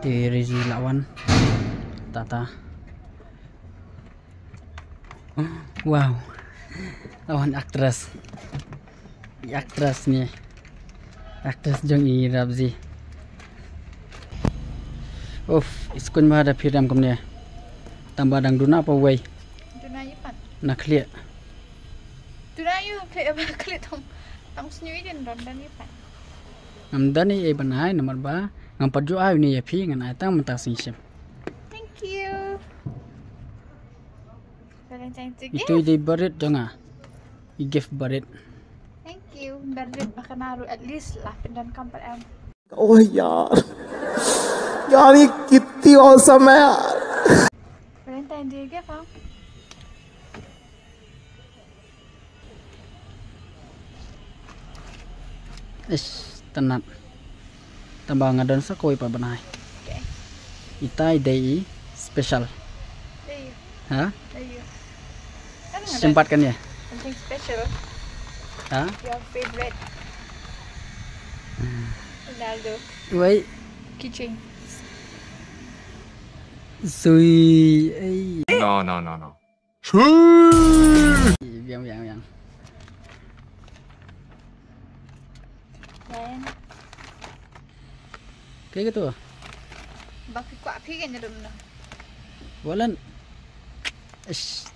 Di Rizzy lawan Tata. Wow, lawan aktris nih, aktris Jong I Rabzi. Iskun mah ada piram kumnya. Tambah dangduna apa way? Duna ipan. Nak lihat. Duna yu klik apa klik tong sendiri dan dan ipan. Namdan ni banai nomor ba ngampat jo ayu ni ya pi ngan ai tang mentang singsim. Thank you. Valentine to gift. Itu di barit jangan. I gift barit. Thank you. Barit bahkan naruh at least lah dan kampar am. Oh यार यार ये कितनी औसम है यार. Valentine Day gift ah. Tenat. Tambah ngadon sakoi pa banai. Okay. Itai day special. There you. Ha? There you. Sempatkan ya? Something special. Ha? Your favorite. Ronaldo. Wait. Keychain. Sui. No. Yang. Lain. Kayak gitu. Baki kuat api kan dalam na. Walan. Ish.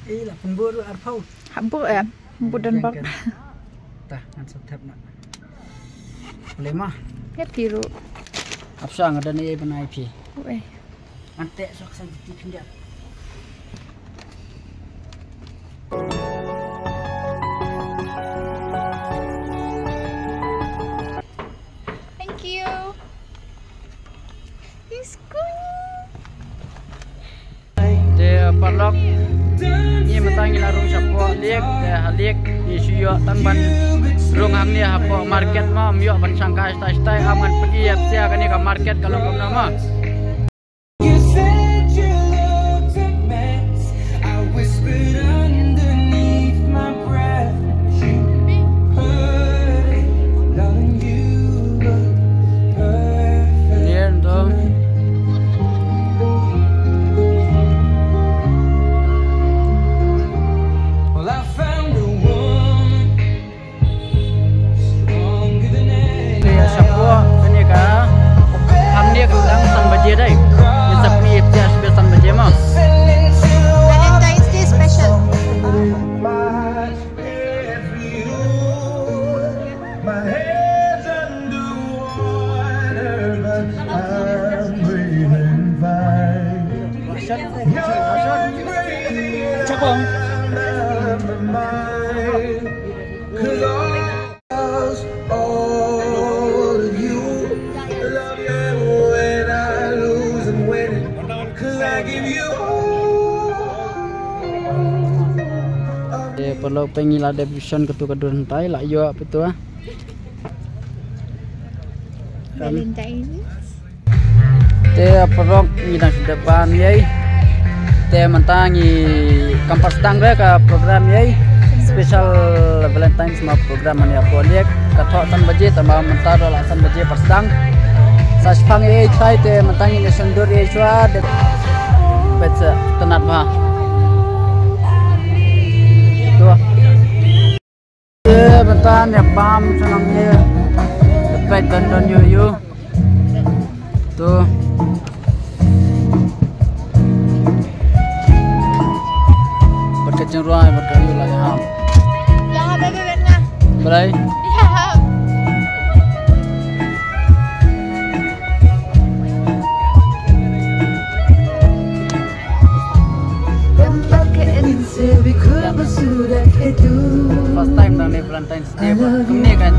Lah pemburu arpau. Habuk ya. Habuk dan bak. Tah, kan setap nak. Boleh mah. Ya biru. Apsa ngada ni banai pi. Weh. Antek sok san di pindah. Thank you. It's good. Dia parlok ni matangi larung siapa liek dia liek ni suyo tanban rungang ni apa market mah myo ban sangka stai aman pergi ya sia kan ni ke market kalau kamu nama. Valentine's Day special. Cakong. Perlu pengi lah debution ketu-kedun tai lah yo apa tu ah. Valentine's. Te perlu ngidang depan yai. Te mentangi kampus tang ke program yai. Special Valentine's ma program ni apa liek kathok san baje tambah mentar la san baje persang. Saspang yai try te mentangi nation dur yai chua de petse tenat ma. Bentar ya pam senangnya dapat tonton you tuh berkecenderungan berkayu lah ya ham Yang apa bebeknya? boleh Ya. first time nang Valentine's Day ini kan